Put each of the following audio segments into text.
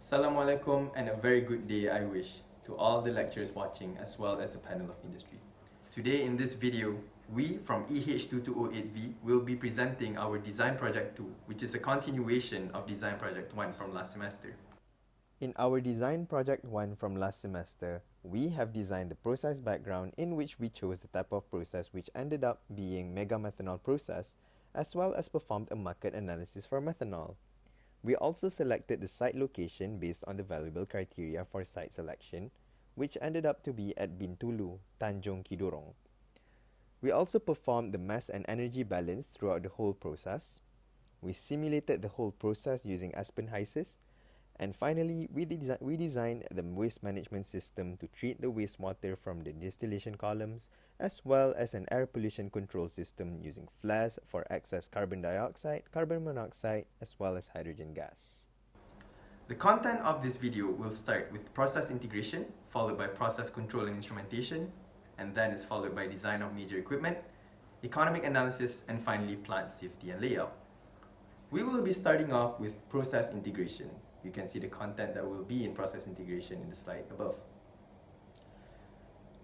Assalamualaikum and a very good day I wish to all the lecturers watching as well as the panel of industry. Today in this video, we from EH2208V will be presenting our Design Project 2, which is a continuation of Design Project 1 from last semester. In our Design Project 1 from last semester, we have designed the process background in which we chose the type of process which ended up being mega methanol process, as well as performed a market analysis for methanol. We also selected the site location based on the valuable criteria for site selection, which ended up to be at Bintulu, Tanjung Kidurong. We also performed the mass and energy balance throughout the whole process. We simulated the whole process using Aspen HYSYS. And finally, we designed the waste management system to treat the wastewater from the distillation columns, as well as an air pollution control system using flares for excess carbon dioxide, carbon monoxide, as well as hydrogen gas. The content of this video will start with process integration, followed by process control and instrumentation, and then is followed by design of major equipment, economic analysis, and finally plant safety and layout. We will be starting off with process integration. You can see the content that will be in process integration in the slide above.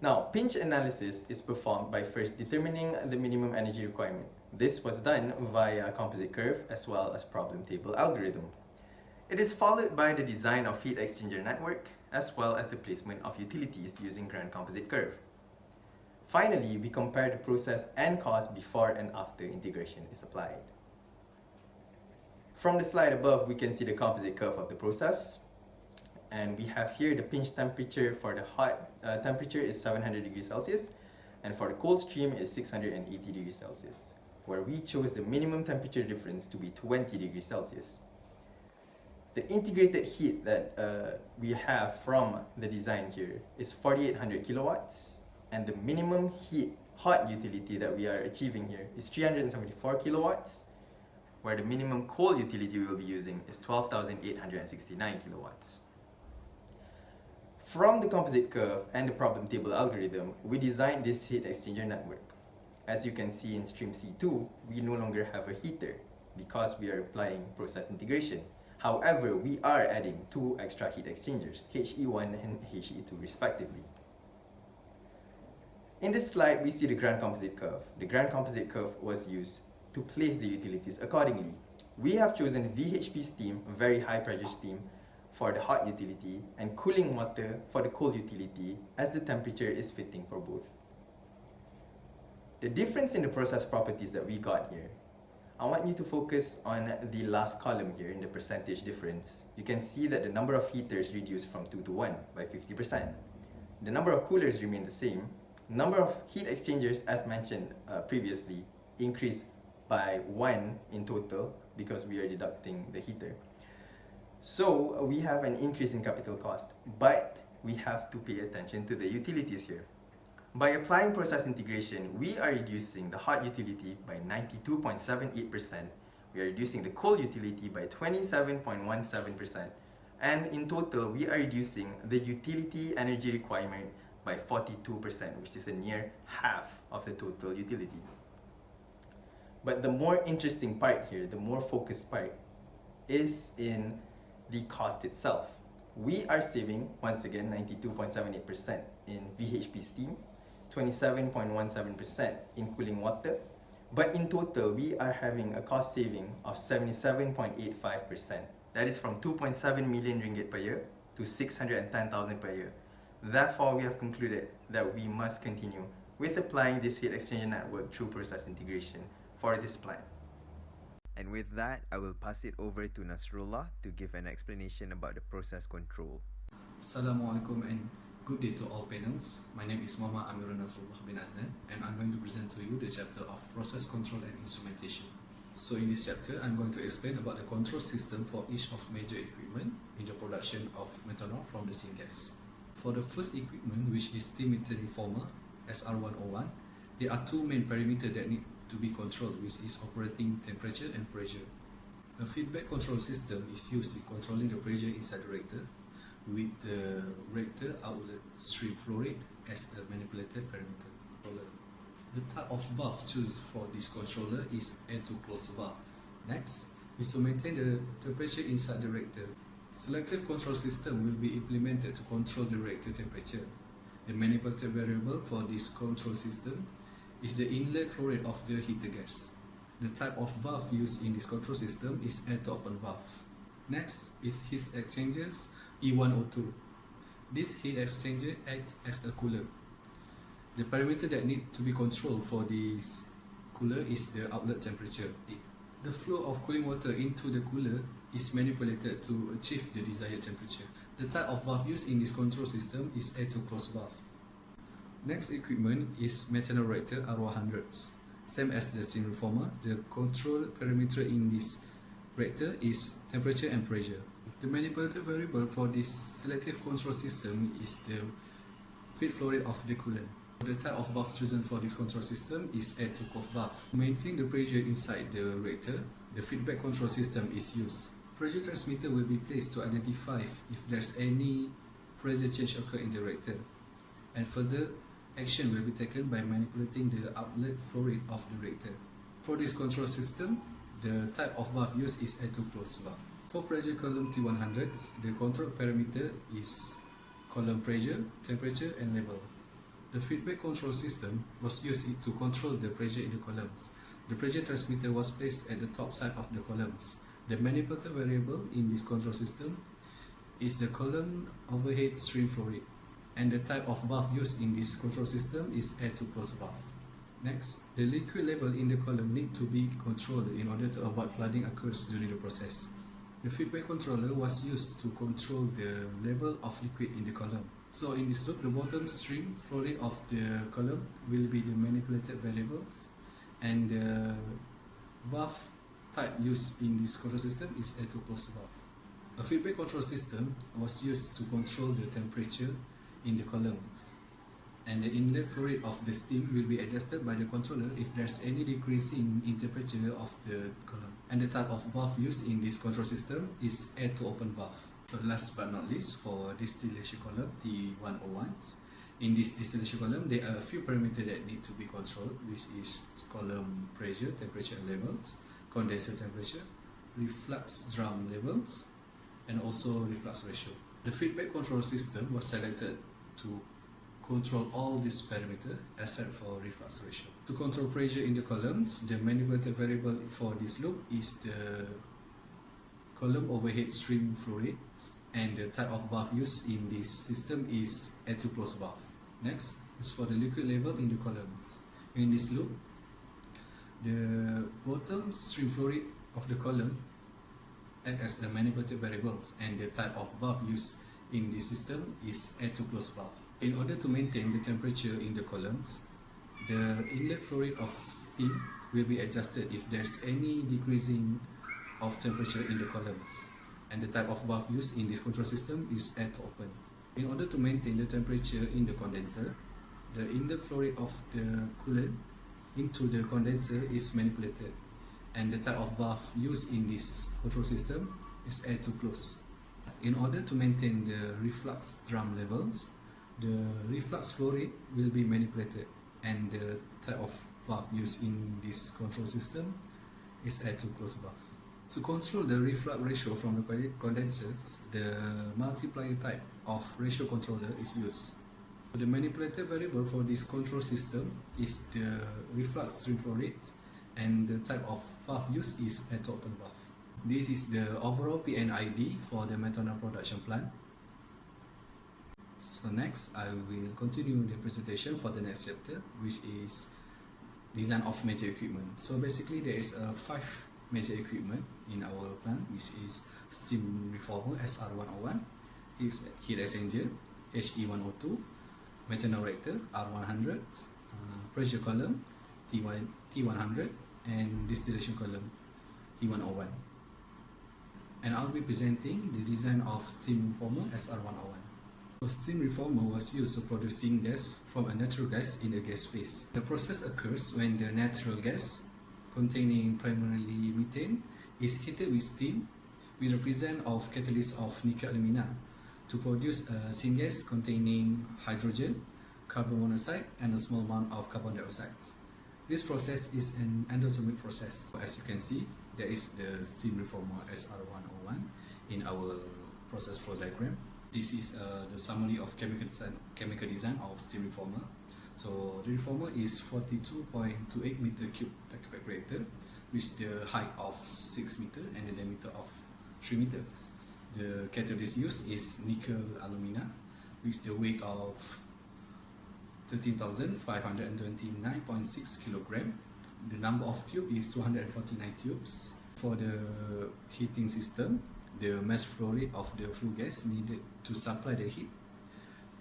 Now, pinch analysis is performed by first determining the minimum energy requirement. This was done via composite curve as well as problem table algorithm. It is followed by the design of heat exchanger network as well as the placement of utilities using grand composite curve. Finally, we compare the process and cost before and after integration is applied. From the slide above, we can see the composite curve of the process. And we have here the pinch temperature for the hot temperature is 700 degrees Celsius, and for the cold stream is 680 degrees Celsius, where we chose the minimum temperature difference to be 20 degrees Celsius. The integrated heat that we have from the design here is 4800 kilowatts, and the minimum heat hot utility that we are achieving here is 374 kilowatts, where the minimum cold utility we will be using is 12,869 kilowatts. From the composite curve and the problem table algorithm, we designed this heat exchanger network. As you can see in stream C2, we no longer have a heater because we are applying process integration. However, we are adding two extra heat exchangers, HE1 and HE2 respectively. In this slide, we see the grand composite curve. The grand composite curve was used to place the utilities accordingly. We have chosen VHP steam, very high pressure steam, for the hot utility and cooling water for the cold utility as the temperature is fitting for both. The difference in the process properties that we got here, I want you to focus on the last column here in the percentage difference. You can see that the number of heaters reduced from 2 to 1 by 50%. The number of coolers remain the same. Number of heat exchangers, as mentioned previously, increased by 1 in total because we are deducting the heater. So we have an increase in capital cost, but we have to pay attention to the utilities here. By applying process integration, we are reducing the hot utility by 92.78%, we are reducing the cold utility by 27.17%, and in total we are reducing the utility energy requirement by 42%, which is a near half of the total utility. But the more interesting part here, the more focused part, is in the cost itself. We are saving, once again, 92.78% in VHP steam, 27.17% in cooling water, but in total, we are having a cost saving of 77.85%. That is from 2.7 million ringgit per year to 610,000 per year. Therefore, we have concluded that we must continue with applying this heat exchanger network through process integration for this plan. And with that, I will pass it over to Nasrullah to give an explanation about the process control. Assalamualaikum and good day to all panels. My name is Muhammad Amirul Nasrullah bin Aznan, and I'm going to present to you the chapter of process control and instrumentation. So in this chapter, I'm going to explain about the control system for each of major equipment in the production of methanol from the syngas. For the first equipment, which is steam meter reformer, SR101, there are two main parameters that need to be controlled, which is operating temperature and pressure. A feedback control system is used in controlling the pressure inside the reactor, with the reactor outlet stream flow rate as the manipulated parameter. The type of valve chosen for this controller is air to close valve. Next is to maintain the temperature inside the reactor. Selective control system will be implemented to control the reactor temperature. The manipulated variable for this control system is the inlet flow rate of the heater gas. The type of valve used in this control system is air to open valve. Next is heat exchangers E102. This heat exchanger acts as a cooler. The parameter that need to be controlled for this cooler is the outlet temperature. The flow of cooling water into the cooler is manipulated to achieve the desired temperature. The type of valve used in this control system is air to close valve. Next equipment is methanol reactor R100. Same as the steam reformer, the control parameter in this reactor is temperature and pressure. The manipulated variable for this selective control system is the feed flow rate of the coolant. The type of valve chosen for this control system is air to close valve. To maintain the pressure inside the reactor, the feedback control system is used. Pressure transmitter will be placed to identify if there's any pressure change occur in the reactor, and further action will be taken by manipulating the outlet flow rate of the reactor. For this control system, the type of valve used is air to close valve. For pressure column T100, the control parameter is column pressure, temperature and level. The feedback control system was used to control the pressure in the columns. The pressure transmitter was placed at the top side of the columns. The manipulated variable in this control system is the column overhead stream flow rate, and the type of valve used in this control system is air to close valve. Next, the liquid level in the column need to be controlled in order to avoid flooding occurs during the process. The feedback controller was used to control the level of liquid in the column. So in this loop, the bottom stream flow rate of the column will be the manipulated variables, and the valve type used in this control system is air to close valve. A feedback control system was used to control the temperature in the columns, and the inlet flow rate of the steam will be adjusted by the controller if there's any decreasing in temperature of the column. And the type of valve used in this control system is air to open valve. So last but not least, for distillation column T101, in this distillation column there are a few parameters that need to be controlled, which is column pressure, temperature and levels, condenser temperature, reflux drum levels, and also reflux ratio. The feedback control system was selected to control all these parameters except for reflux ratio. To control pressure in the columns, the manipulated variable for this loop is the column overhead stream flow rate, and the type of valve used in this system is air to close valve. Next is for the liquid level in the columns. In this loop, the bottom stream flow rate of the column act as the manipulated variables, and the type of valve used in this system is air to close valve. In order to maintain the temperature in the columns, the inlet flow rate of steam will be adjusted if there's any decreasing of temperature in the columns, and the type of valve used in this control system is air to open. In order to maintain the temperature in the condenser, the inlet flow rate of the coolant into the condenser is manipulated, and the type of valve used in this control system is air to close. In order to maintain the reflux drum levels, the reflux flow rate will be manipulated, and the type of valve used in this control system is air to close valve. To control the reflux ratio from the condensers, the multiplier type of ratio controller is used. The manipulated variable for this control system is the reflux stream flow rate, and the type of valve used is air to open valve. This is the overall PNID for the methanol production plant. So next, I will continue the presentation for the next chapter, which is design of major equipment. So basically, there is 5 major equipment in our plant, which is steam reformer SR101, heat exchanger HE102, methanol reactor R100, pressure column T100, and distillation column T101. And I'll be presenting the design of steam reformer SR101. So steam reformer was used to produce gas from a natural gas in a gas phase. The process occurs when the natural gas, containing primarily methane, is heated with steam with the presence of catalyst of nickel alumina to produce a syngas containing hydrogen, carbon monoxide, and a small amount of carbon dioxide. This process is an endothermic process. As you can see, there is the steam reformer SR101 in our process flow diagram. This is the summary of chemical design of steam reformer. So the reformer is 42.28 meter cube packed reactor with the height of 6 meter and the diameter of 3 meters. The catalyst used is nickel alumina with the weight of 13,529.6 kilogram. The number of tubes is 249 tubes. For the heating system, the mass flow rate of the flue gas needed to supply the heat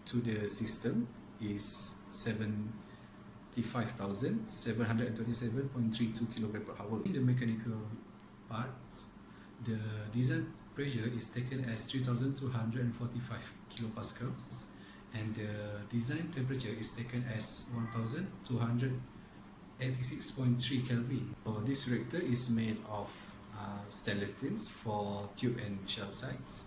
to the system is 75,727.32 kg per hour. In the mechanical parts, the design pressure is taken as 3,245 kilopascals and the design temperature is taken as 1,286.3 Kelvin. So this reactor is made of stainless steels for tube and shell sides.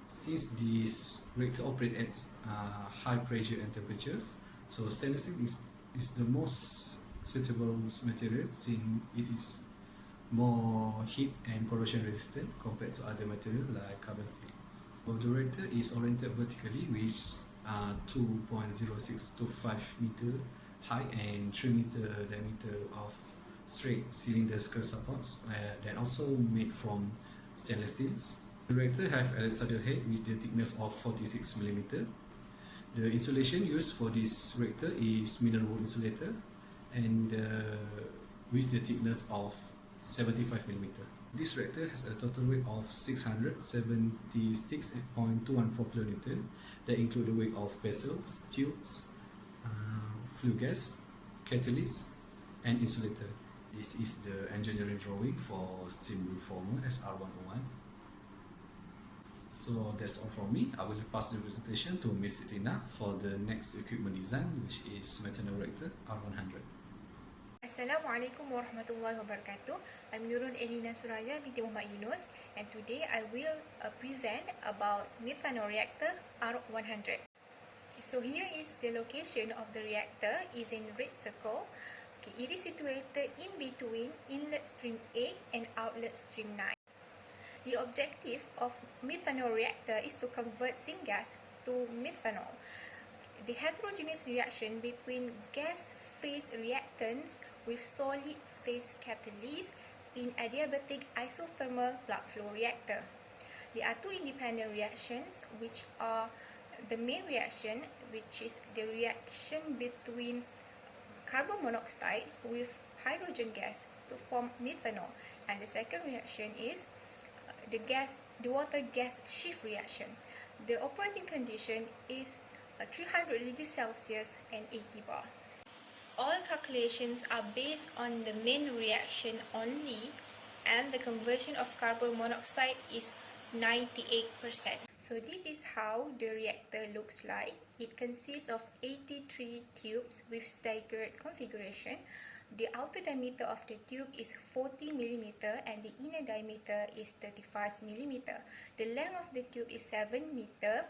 Since this reactor operates at high pressure and temperatures, so stainless steel is the most suitable material since it is more heat and corrosion resistant compared to other materials like carbon steel. So the reactor is oriented vertically with 2.0625 meter height and 3 meter diameter of straight cylinder skirt supports that also made from stainless steels. The reactor have a saddle head with the thickness of 46 mm. The insulation used for this reactor is mineral wool insulator and with the thickness of 75 mm. This reactor has a total weight of 676.214 kN that include the weight of vessels, tubes, flue gas, catalyst, and insulator. This is the engineering drawing for steam reformer SR101. So that's all from me. I will pass the presentation to Ms. Rina for the next equipment design, which is methanol reactor R100. Assalamualaikum warahmatullahi wabarakatuh. I'm Nurul Elina Suraya binti Muhammad Yunus, and today I will present about methanol reactor R100. So here is the location of the reactor, is in red circle. It is situated in between inlet stream 8 and outlet stream 9. The objective of methanol reactor is to convert syngas to methanol. The heterogeneous reaction between gas phase reactants with solid phase catalyst in adiabatic isothermal plug flow reactor. There are two independent reactions, which are the main reaction, which is the reaction between carbon monoxide with hydrogen gas to form methanol, and the second reaction is the water gas shift reaction. The operating condition is 300 degrees Celsius and 80 bar. All calculations are based on the main reaction only, and the conversion of carbon monoxide is 98%. So this is how the reactor looks like. It consists of 83 tubes with staggered configuration. The outer diameter of the tube is 40 mm and the inner diameter is 35 mm. The length of the tube is 7 meter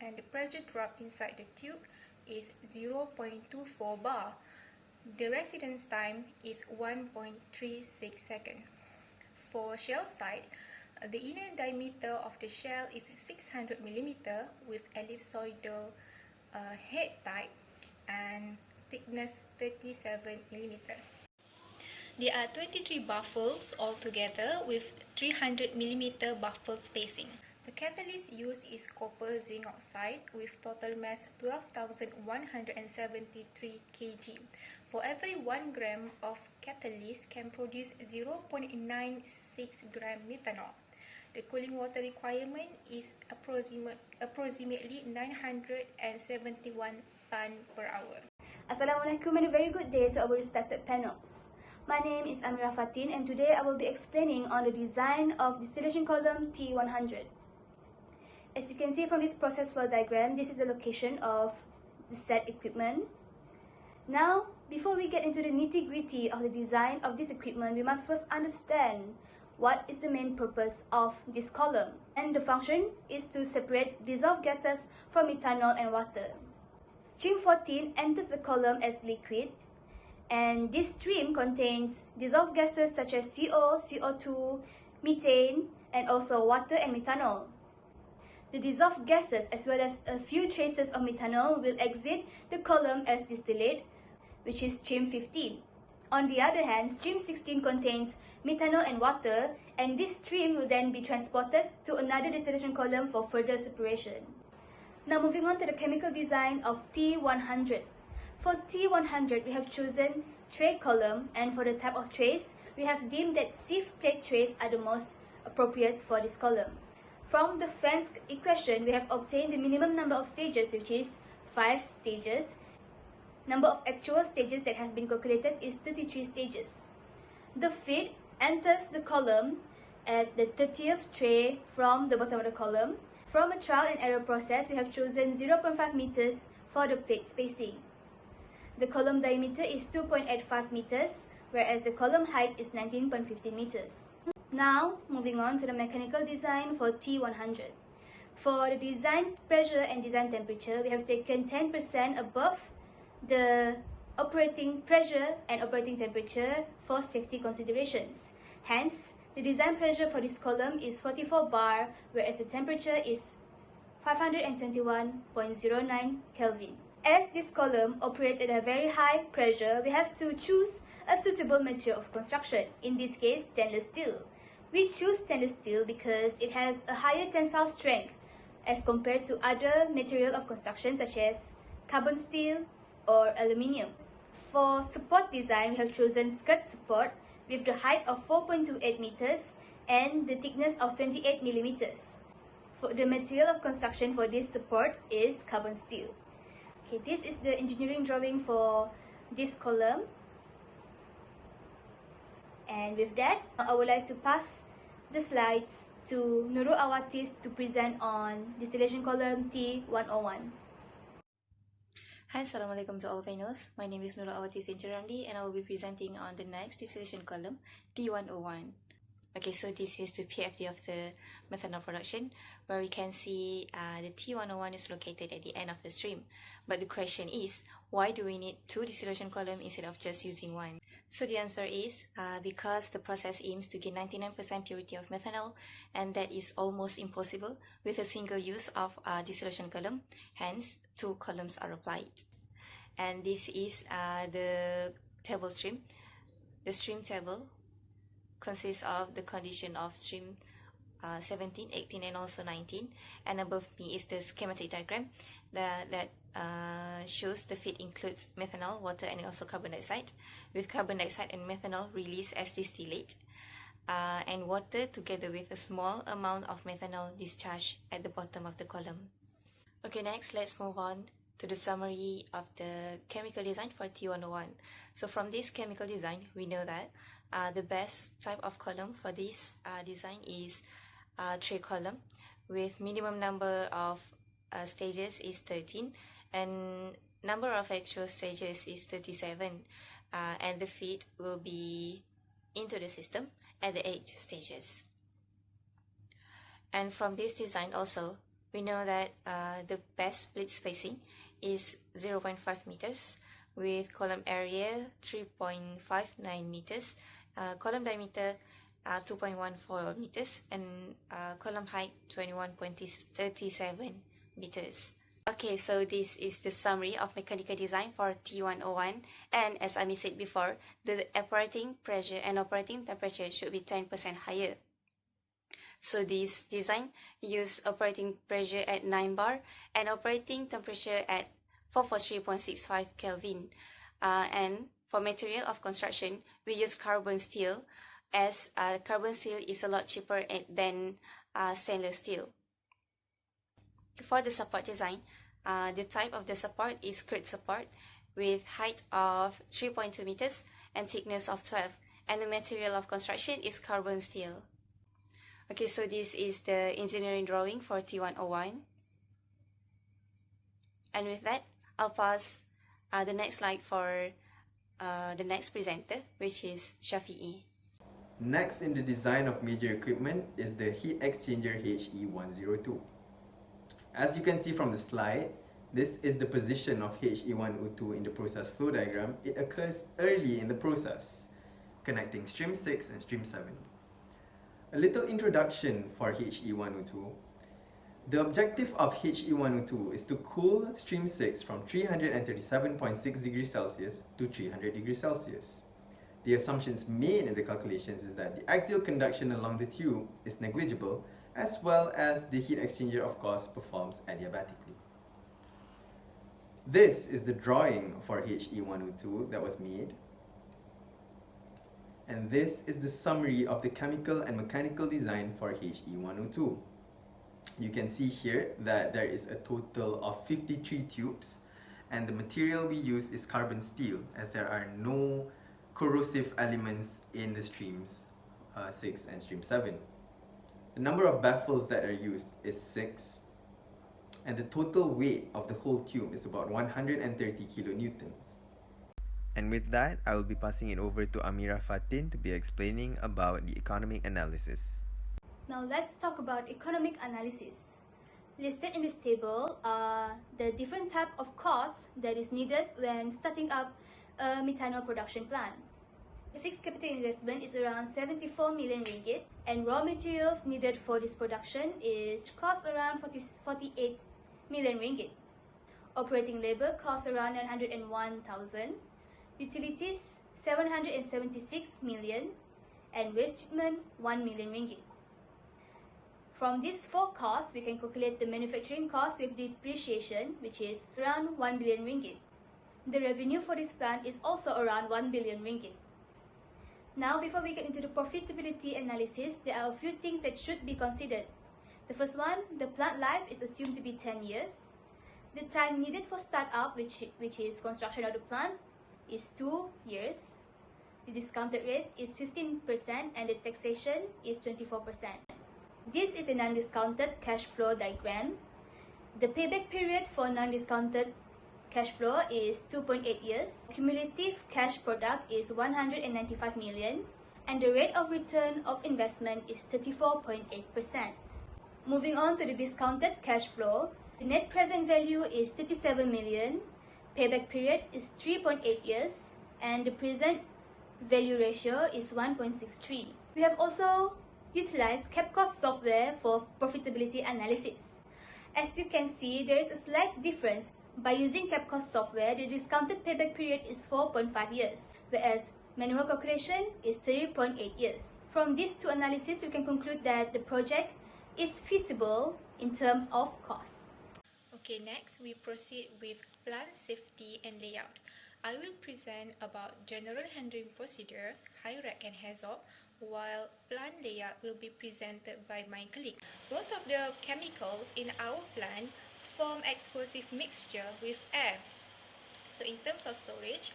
and the pressure drop inside the tube is 0.24 bar. The residence time is 1.36 seconds. For shell side, the inner diameter of the shell is 600 mm with ellipsoidal head type and thickness 37 mm. There are 23 baffles altogether with 300 mm baffle spacing. The catalyst used is copper zinc oxide with total mass 12,173 kg. For every 1 gram of catalyst can produce 0.96 gram methanol. The cooling water requirement is approximately 971 ton per hour. Assalamualaikum and a very good day to our respected panels. My name is Amira Fatin and today I will be explaining on the design of distillation column T100. As you can see from this process flow diagram, this is the location of the said equipment. Now, before we get into the nitty-gritty of the design of this equipment, we must first understand what is the main purpose of this column. And the function is to separate dissolved gases from methanol and water. Stream 14 enters the column as liquid, and this stream contains dissolved gases such as CO, CO2, methane, and also water and methanol. The dissolved gases as well as a few traces of methanol will exit the column as distillate, which is stream 15. On the other hand, stream 16 contains methanol and water, and this stream will then be transported to another distillation column for further separation. Now moving on to the chemical design of T100. For T100, we have chosen tray column, and for the type of trays, we have deemed that sieve plate trays are the most appropriate for this column. From the Fen's equation, we have obtained the minimum number of stages, which is 5 stages. Number of actual stages that have been calculated is 33 stages. The feed enters the column at the 30th tray from the bottom of the column. From a trial and error process, we have chosen 0.5 meters for the plate spacing. The column diameter is 2.85 meters, whereas the column height is 19.15 meters. Now, moving on to the mechanical design for T100. For the design pressure and design temperature, we have taken 10% above the operating pressure and operating temperature for safety considerations. Hence, the design pressure for this column is 44 bar, whereas the temperature is 521.09 Kelvin. As this column operates at a very high pressure, we have to choose a suitable material of construction, in this case stainless steel. We choose stainless steel because it has a higher tensile strength as compared to other material of construction such as carbon steel or aluminium. For support design, we have chosen skirt support with the height of 4.28 meters and the thickness of 28 millimeters. For the material of construction for this support is carbon steel. Okay, this is the engineering drawing for this column. And with that, I would like to pass the slides to Nurul Awatis to present on distillation column T101. Hi, Assalamualaikum to all panels. My name is Nurul Awatis bin Ramli, and I will be presenting on the next distillation column T101. Okay, so this is the PFD of the methanol production, where we can see the T101 is located at the end of the stream. But the question is, why do we need 2 distillation columns instead of just using 1? So the answer is because the process aims to gain 99% purity of methanol, and that is almost impossible with a single use of a distillation column. Hence, 2 columns are applied. And this is the table stream. The stream table consists of the condition of stream 17, 18, and also 19. And above me is the schematic diagram that shows the feed includes methanol, water, and also carbon dioxide, with carbon dioxide and methanol released as distillate, and water together with a small amount of methanol discharged at the bottom of the column. Okay, next let's move on to the summary of the chemical design for T101. So from this chemical design, we know that the best type of column for this design is tray column, with minimum number of stages is 13 and number of actual stages is 37, and the feed will be into the system at the 8 stages. And from this design also, we know that the best split spacing is 0.5 meters, with column area 3.59 meters, column diameter 2.14 meters, and column height 21.37 meters. Okay, so this is the summary of mechanical design for T101, and as Ami said before, the operating pressure and operating temperature should be 10% higher. So this design use operating pressure at 9 bar and operating temperature at 443.65 Kelvin. And for material of construction, we use carbon steel, as carbon steel is a lot cheaper than stainless steel. For the support design, the type of the support is skirt support with height of 3.2 meters and thickness of 12, and the material of construction is carbon steel. Okay, so this is the engineering drawing for T101. And with that, I'll pass the next slide for the next presenter, which is Shafi'i. Next in the design of major equipment is the heat exchanger HE102. As you can see from the slide, this is the position of HE102 in the process flow diagram. It occurs early in the process, connecting stream 6 and stream 7. A little introduction for HE102. The objective of HE102 is to cool stream 6 from 337.6 degrees Celsius to 300 degrees Celsius. The assumptions made in the calculations is that the axial conduction along the tube is negligible, as well as the heat exchanger, of course, performs adiabatically. This is the drawing for HE102 that was made. And this is the summary of the chemical and mechanical design for HE102. You can see here that there is a total of 53 tubes, and the material we use is carbon steel, as there are no corrosive elements in the streams 6 and stream 7. The number of baffles that are used is 6, and the total weight of the whole tube is about 130 kilonewtons. And with that, I will be passing it over to Amira Fatin to be explaining about the economic analysis. Now let's talk about economic analysis. Listed in this table are the different type of costs that is needed when starting up a methanol production plant. The fixed capital investment is around 74 million ringgit, and raw materials needed for this production is cost around 48 million ringgit. Operating labor costs around 901,000, utilities 776 million, and waste treatment 1 million ringgit. From these four costs, we can calculate the manufacturing cost with depreciation, which is around 1 billion ringgit. The revenue for this plant is also around 1 billion ringgit. Now, before we get into the profitability analysis, there are a few things that should be considered. The first one, the plant life is assumed to be 10 years. The time needed for startup, which is construction of the plant, is 2 years. The discounted rate is 15% and the taxation is 24%. This is a non-discounted cash flow diagram. The payback period for non-discounted cash flow is 2.8 years. Cumulative cash product is 195 million, and the rate of return of investment is 34.8%. Moving on to the discounted cash flow, the net present value is 37 million, payback period is 3.8 years, and the present value ratio is 1.63. We have also utilized CapCost software for profitability analysis. As you can see, there is a slight difference. By using CapCost software, the discounted payback period is 4.5 years, whereas manual calculation is 3.8 years. From these two analyses, we can conclude that the project is feasible in terms of cost. Okay, next we proceed with plant safety and layout. I will present about general handling procedure, high rack and hazard, while plant layout will be presented by my colleague. Most of the chemicals in our plant form explosive mixture with air. So in terms of storage,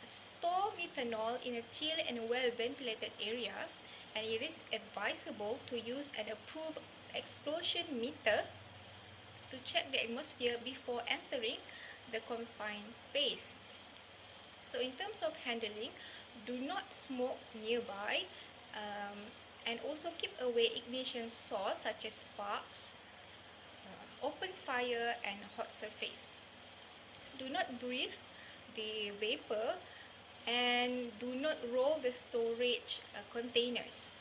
store methanol in a chill and well-ventilated area, and it is advisable to use an approved explosion meter to check the atmosphere before entering the confined space. So in terms of handling, do not smoke nearby, and also keep away ignition source such as sparks, open fire and hot surface. Do not breathe the vapor, and do not roll the storage containers.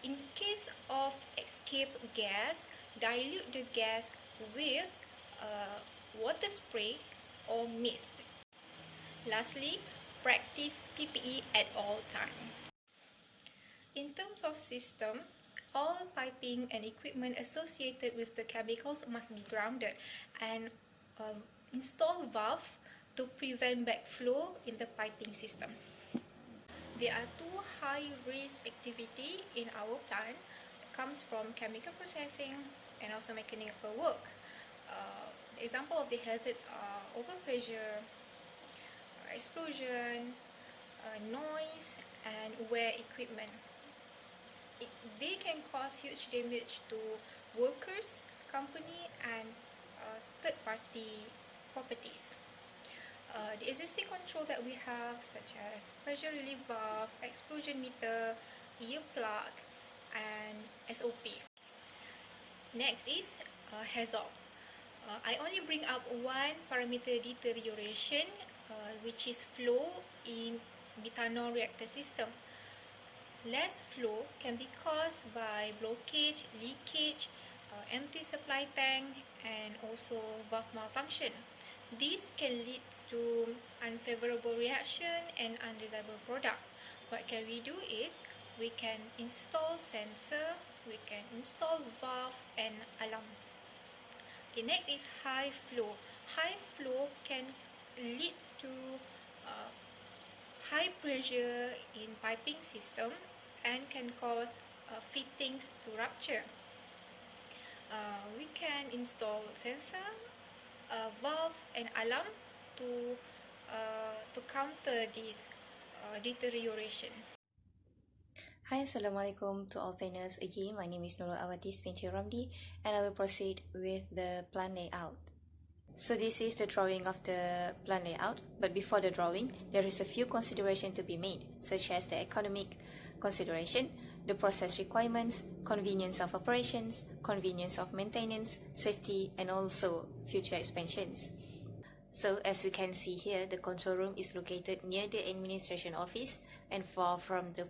In case of escape gas, dilute the gas with water spray or mist. Lastly, practice PPE at all times. In terms of system, all piping and equipment associated with the chemicals must be grounded, and install valve to prevent backflow in the piping system. There are two high-risk activities in our plant. It comes from chemical processing and also mechanical work. Example of the hazards are overpressure, explosion, noise, and wear equipment. They can cause huge damage to workers, company, and third-party properties. The existing control that we have, such as pressure relief valve, explosion meter, ear plug, and SOP. Next is hazard. I only bring up one parameter deterioration, which is flow in methanol reactor system. Less flow can be caused by blockage, leakage, empty supply tank, and also valve malfunction. This can lead to unfavorable reaction and undesirable product. What can we do is we can install sensor, we can install valve and alarm. Okay, next is high flow. High flow can lead to high pressure in piping system and can cause fittings to rupture. We can install sensor, valve and alarm to counter this deterioration. Hi, Assalamualaikum to all panels. Again, my name is Nurul Awatis binti Ramdi, and I will proceed with the plan layout. So this is the drawing of the plan layout, but before the drawing, there is a few considerations to be made, such as the economic consideration, the process requirements, convenience of operations, convenience of maintenance, safety, and also future expansions. So as we can see here, the control room is located near the administration office and far from the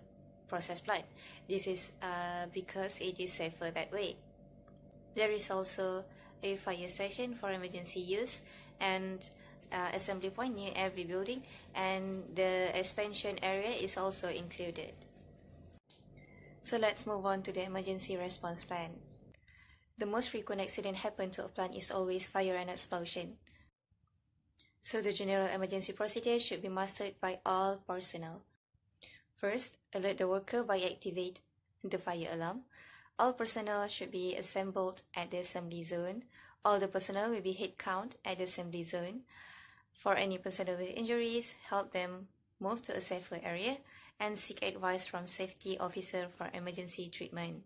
process plant. This is because it is safer that way. There is also a fire station for emergency use and assembly point near every building, and the expansion area is also included. So let's move on to the emergency response plan. The most frequent accident happen to a plant is always fire and explosion. So the general emergency procedure should be mastered by all personnel. First, alert the worker by activate the fire alarm. All personnel should be assembled at the assembly zone. All the personnel will be head count at the assembly zone. For any personnel with injuries, help them move to a safer area and seek advice from safety officer for emergency treatment.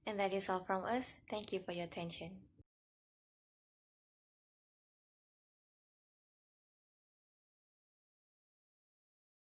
And that is all from us. Thank you for your attention.